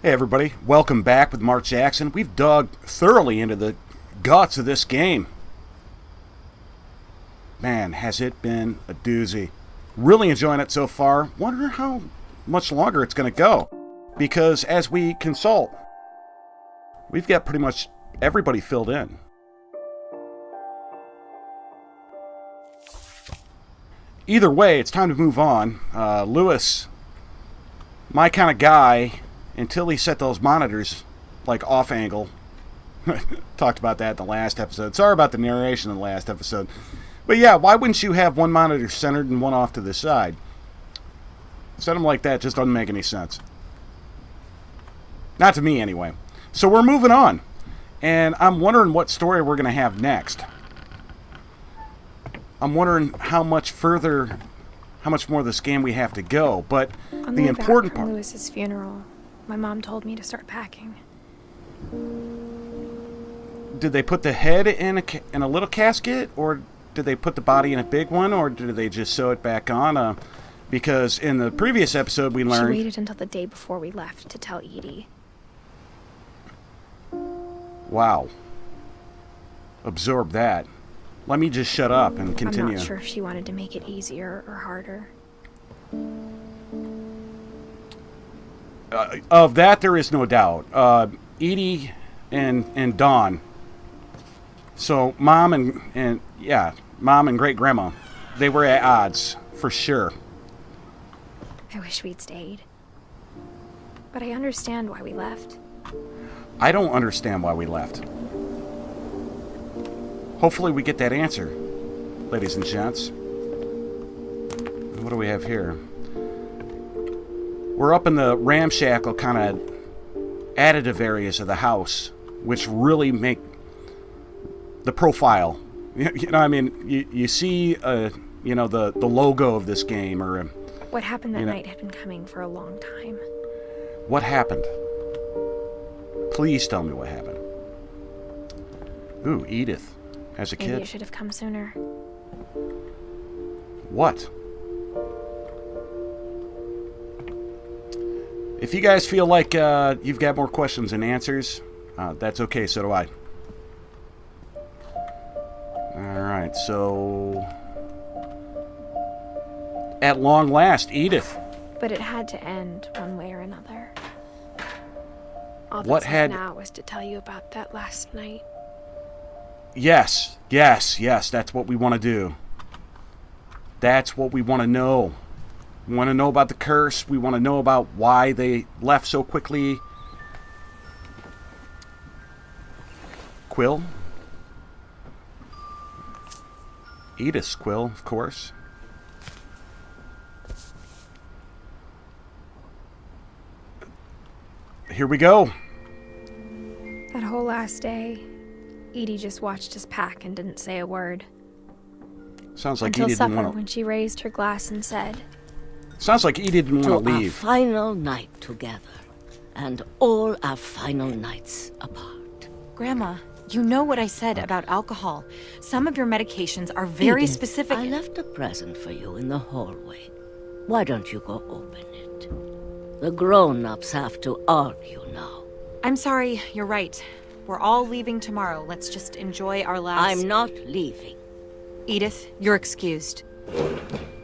Hey everybody, welcome back with Mark Jackson. We've dug thoroughly into the guts of this game. Man, has it been a doozy. Really enjoying it so far. Wondering how much longer it's going to go. Because as we consult, we've got pretty much everybody filled in. Either way, it's time to move on. Lewis, my kind of guy, until he set those monitors, like, off angle. Talked about that in the last episode. Sorry about the narration in the last episode. But yeah, why wouldn't you have one monitor centered and one off to the side? Set them like that just doesn't make any sense. Not to me, anyway. So we're moving on. And I'm wondering what story we're going to have next. I'm wondering how much further, how much more of this game we have to go. But on the important back from part... Lewis's funeral, my mom told me to start packing. Did they put the head in a little casket, or did they put the body in a big one, or did they just sew it back on? Because in the previous episode we learned... She waited until the day before we left to tell Edie. Wow. Absorb that. Let me just shut up and continue. I'm not sure if she wanted to make it easier or harder. Of that, there is no doubt. Edie and Dawn. So mom and great grandma, they were at odds for sure. I wish we'd stayed, but I understand why we left. I don't understand why we left. Hopefully we get that answer, ladies and gents. What do we have here? We're up in the ramshackle kind of additive areas of the house, which really make the profile. You know, I mean, you see, the logo of this game, or what happened that night had been coming for a long time. What happened? Please tell me what happened. Ooh, Edith, as a kid. Maybe it should have come sooner. What? If you guys feel like you've got more questions than answers, that's okay, so do I. Alright, so... At long last, Edith. But it had to end one way or another. All What that's had... left now was to tell you about that last night. Yes, that's what we want to do. That's what we want to know. We want to know about the curse. We want to know about why they left so quickly. Quill? Edith's Quill, of course. Here we go. That whole last day, Edie just watched us pack and didn't say a word. Sounds like Until Edie supper, didn't want when she raised her glass and said, Sounds like Edie didn't want to our leave. final night together, and all our final nights apart. Grandma, you know what I said about alcohol. Some of your medications are very Edith, specific. I left a present for you in the hallway. Why don't you go open it? The grown-ups have to argue now. I'm sorry, you're right. We're all leaving tomorrow. Let's just enjoy our last... I'm not leaving. Edith, you're excused.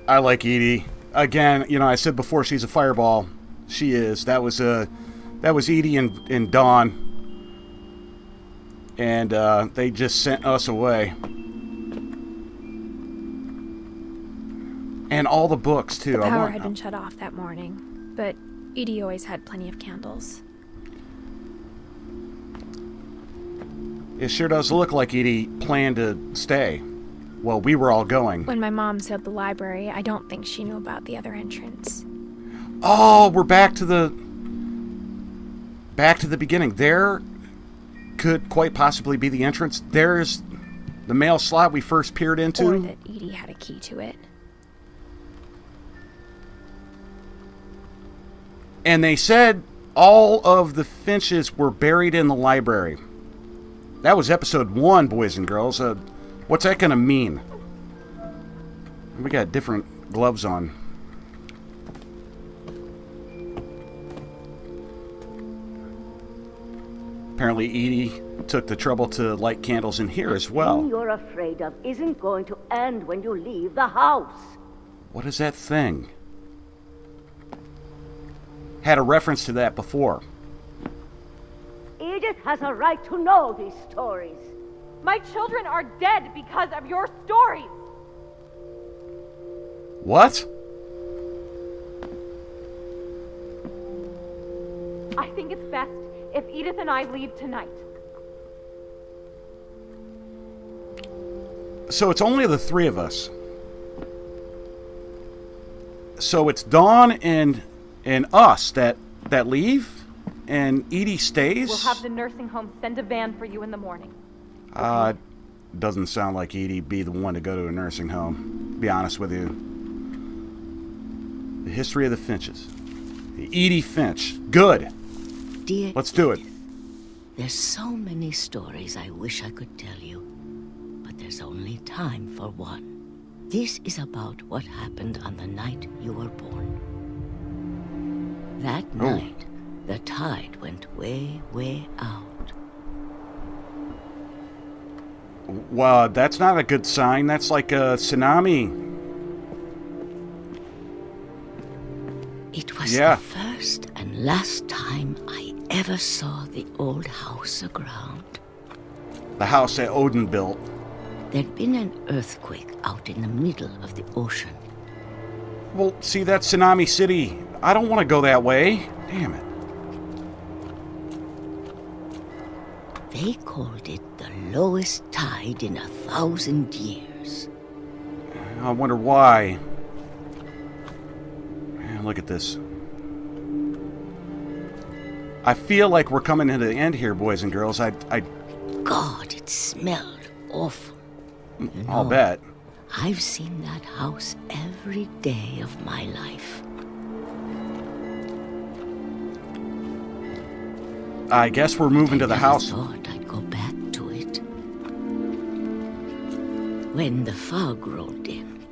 I like Edie. Again, I said before she's a fireball. She is. That was Edie and Dawn. And they just sent us away. And all the books, too. the power had been shut off that morning, but Edie always had plenty of candles. It sure does look like Edie planned to stay. Well, we were all going. When my mom sealed the library, I don't think she knew about the other entrance. Oh, we're back to the beginning. There could quite possibly be the entrance. There's the mail slot we first peered into. Or that Edie had a key to it. And they said all of the Finches were buried in the library. That was episode 1, boys and girls. What's that going to mean? We got different gloves on. Apparently Edie took the trouble to light candles in here as The well. thing you're afraid of isn't going to end when you leave the house. What is that thing? Had a reference to that before. Edith has a right to know these stories. My children are dead because of your stories. What? I think it's best if Edith and I leave tonight. So it's only the three of us. So it's Dawn and us that leave, and Edie stays? We'll have the nursing home send a van for you in the morning. Doesn't sound like Edie'd be the one to go to a nursing home, to be honest with you. The history of the Finches. Edie Finch. Good. Dear Let's do it. Edith, there's so many stories I wish I could tell you, but there's only time for one. This is about what happened on the night you were born. That night, the tide went way, way out. Well, that's not a good sign. That's like a tsunami. It was the first and last time I ever saw the old house aground. The house that Odin built. There'd been an earthquake out in the middle of the ocean. Well, see, that's Tsunami City. I don't want to go that way. Damn it. They called it the lowest tide in 1,000 years. I wonder why. Man, look at this. I feel like we're coming to the end here, boys and girls. God, it smelled awful. You I'll know, bet. I've seen that house every day of my life. I guess we're moving to the house. I thought I'd go back to it. When the fog rolled in,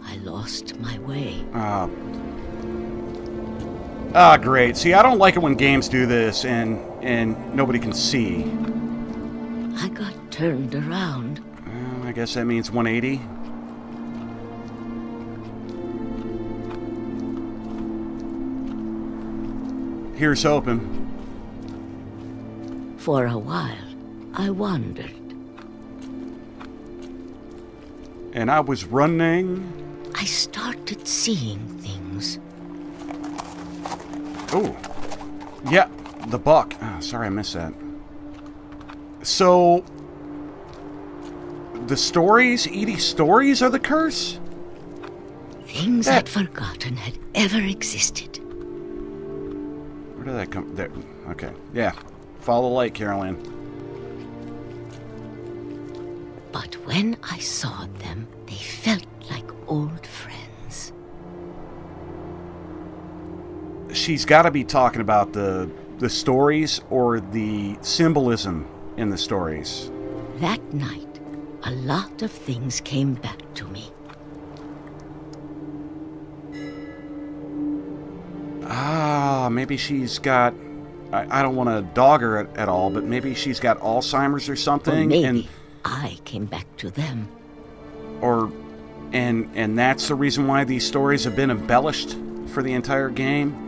I lost my way. Great. See, I don't like it when games do this and nobody can see. I got turned around. I guess that means 180. Here's hoping. For a while, I wandered. And I was running. I started seeing things. Oh. Yeah, the buck. Oh, sorry, I missed that. So, the stories, Edie's stories, are the curse? Things I'd forgotten had ever existed. Where did that come? There. Okay. Yeah. Follow the light, Carolyn. But when I saw them, they felt like old friends. She's got to be talking about the stories or the symbolism in the stories. That night, a lot of things came back to me. Maybe she's got... I don't want to dog her at all, but maybe she's got Alzheimer's or something. Or maybe I came back to them. And that's the reason why these stories have been embellished for the entire game.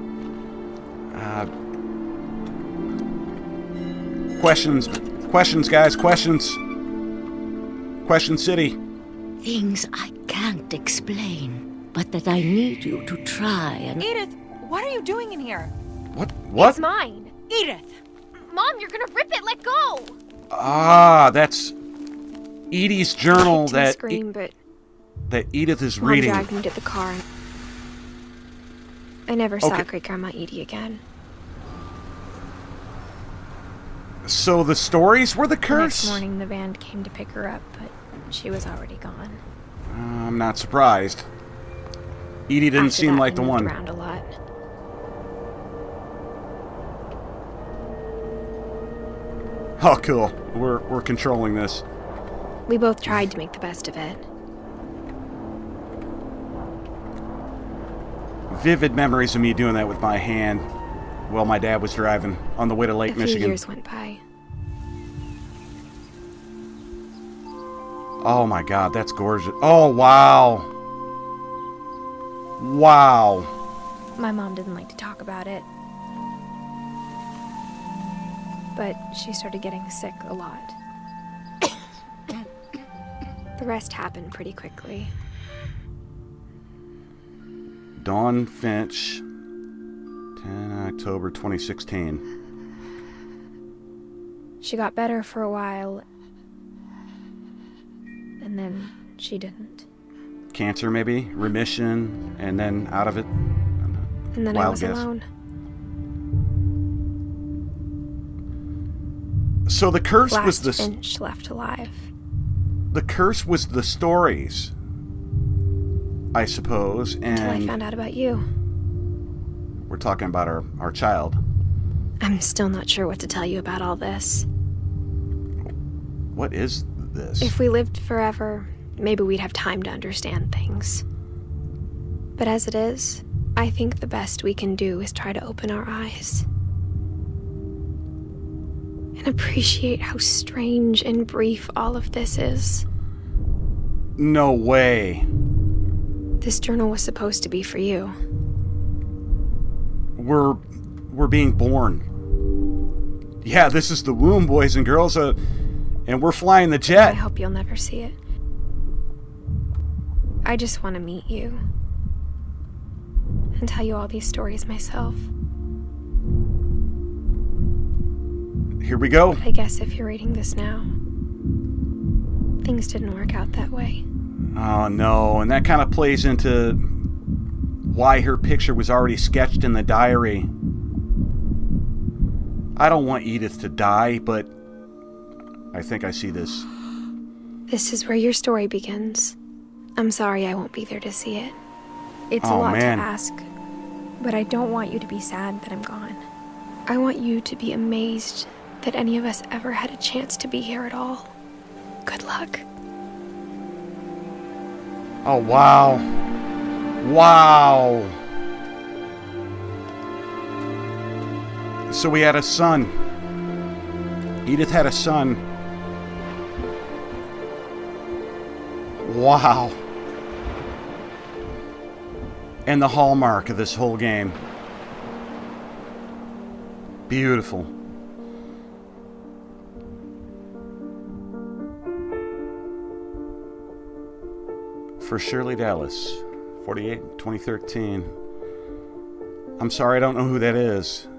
Questions, guys, questions. Question City. Things I can't explain, but that I need you to try and... Edith, what are you doing in here? What? It's mine. Edith! Mom, you're gonna rip it. Let go. That's Edie's journal I that scream, but that Edith is Mom reading. dragged me to the car. I never saw Great Grandma Edie again. So the stories were the The curse? next morning, the band came to pick her up, but she was already gone. I'm not surprised. Edie didn't After seem that, like I the moved one. around a lot. Oh, cool. We're controlling this. We both tried to make the best of it. Vivid memories of me doing that with my hand while my dad was driving on the way to Lake A few Michigan. years went by. Oh my God, that's gorgeous. Oh, wow. Wow. My mom didn't like to talk about it. But she started getting sick a lot. The rest happened pretty quickly. Dawn Finch, 10 October 2016. She got better for a while, and then she didn't. Cancer, maybe? Remission, and then out of it? And then I Wild was guess. alone. So the curse was Last the... Finch left alive. The curse was the stories, I suppose, Until I and found out about you. we're talking about our child. I'm still not sure what to tell you about all this. What is this? If we lived forever, maybe we'd have time to understand things. But as it is, I think the best we can do is try to open our eyes. And appreciate how strange and brief all of this is. No way. This journal was supposed to be for you. We're being born. Yeah, this is the womb, boys and girls, and we're flying the I jet. hope you'll never see it. I just want to meet you. And tell you all these stories myself. Here we go. I guess if you're reading this now, things didn't work out that way. Oh no, and that kind of plays into why her picture was already sketched in the diary. I don't want Edith to die, but I think I see this. This is where your story begins. I'm sorry I won't be there to see it. It's a Oh, lot man. to ask, but I don't want you to be sad that I'm gone. I want you to be amazed that any of us ever had a chance to be here at all. Good luck. Oh, wow. Wow. So we had a son. Edith had a son. Wow. And the hallmark of this whole game. Beautiful. For Shirley Dallas, 48, 2013. I'm sorry, I don't know who that is.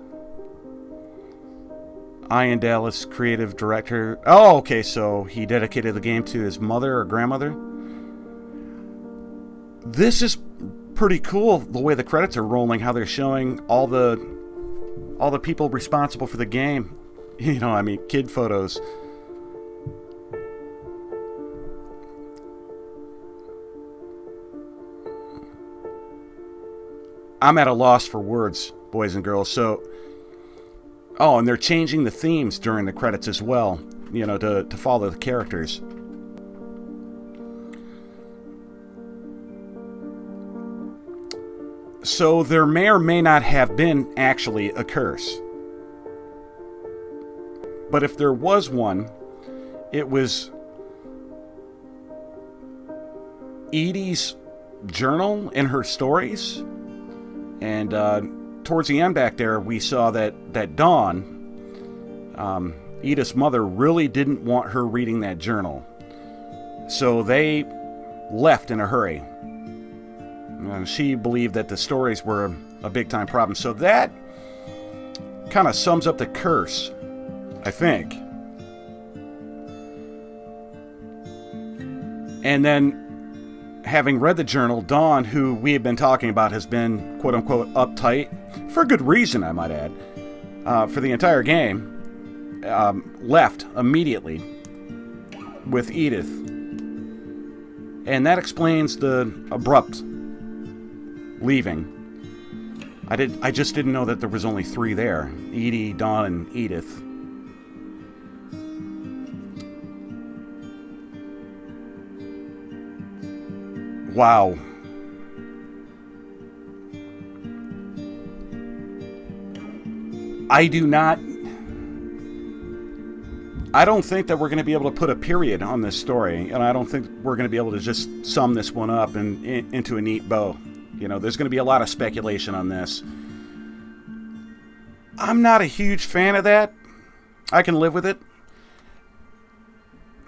Ian Dallas, creative director. Oh, okay, so he dedicated the game to his mother or grandmother. This is pretty cool, the way the credits are rolling, how they're showing all the people responsible for the game. You know, I mean, kid photos. I'm at a loss for words, boys and girls. So, oh, and they're changing the themes during the credits as well, you know, to follow the characters. So there may or may not have been actually a curse. But if there was one, it was Edie's journal and her stories. And towards the end back there, we saw that Dawn, Edith's mother, really didn't want her reading that journal. So they left in a hurry. And she believed that the stories were a big-time problem. So that kind of sums up the curse, I think. And then, having read the journal, Dawn, who we have been talking about, has been quote-unquote uptight, for good reason, I might add, for the entire game, left immediately with Edith. And that explains the abrupt leaving. I just didn't know that there was only three there. Edie, Dawn, and Edith. Wow. I don't think that we're going to be able to put a period on this story, and I don't think we're going to be able to just sum this one up into a neat bow. You know, there's going to be a lot of speculation on this. I'm not a huge fan of that. I can live with it.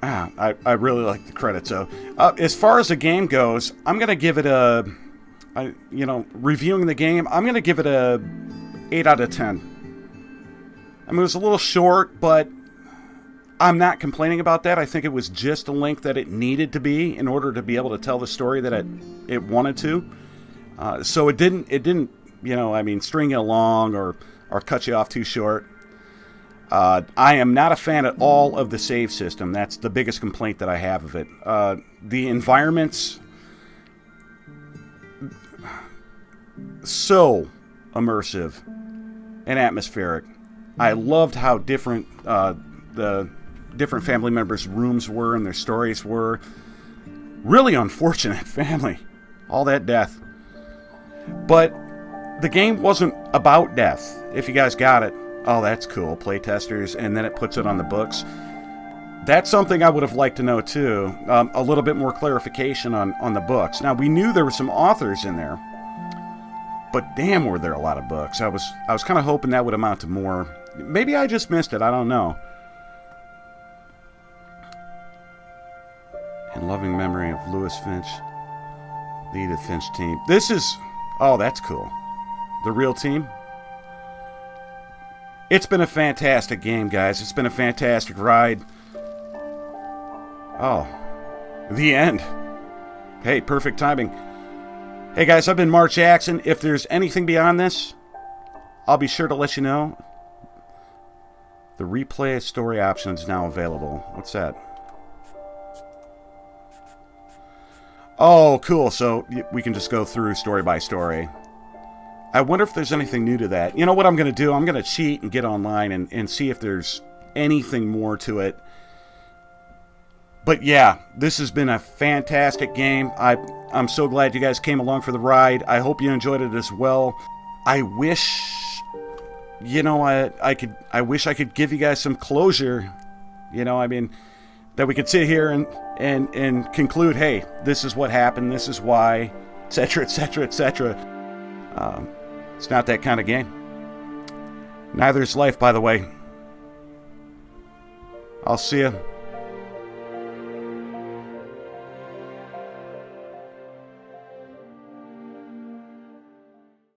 I really like the credits, though. As far as the game goes, I'm going to give it reviewing the game, I'm going to give it a 8 out of 10. I mean, it was a little short, but I'm not complaining about that. I think it was just the length that it needed to be in order to be able to tell the story that it wanted to. So it didn't, string you along or cut you off too short. I am not a fan at all of the save system. That's the biggest complaint that I have of it. The environments, so immersive and atmospheric. I loved how different the different family members' rooms were and their stories were. Really unfortunate family. All that death. But the game wasn't about death. If you guys got it, oh, that's cool. Playtesters, and then it puts it on the books. That's something I would have liked to know too. A little bit more clarification on the books. Now, we knew there were some authors in there, but damn, were there a lot of books. I was kind of hoping that would amount to more. Maybe I just missed it. I don't know. In loving memory of Lewis Finch, the Edith Finch team. This is, oh, that's cool. The real team. It's been a fantastic game, guys. It's been a fantastic ride. Oh, the end. Hey, perfect timing. Hey, guys, I've been Mark Jackson. If there's anything beyond this, I'll be sure to let you know. The replay story option is now available. What's that? Oh, cool. So we can just go through story by story. I wonder if there's anything new to that. You know what I'm going to do? I'm going to cheat and get online and see if there's anything more to it. But yeah, this has been a fantastic game. I'm so glad you guys came along for the ride. I hope you enjoyed it as well. I wish, I wish I could give you guys some closure. That we could sit here and conclude, hey, this is what happened, this is why, etc., etc., etc. It's not that kind of game. Neither is life, by the way. I'll see you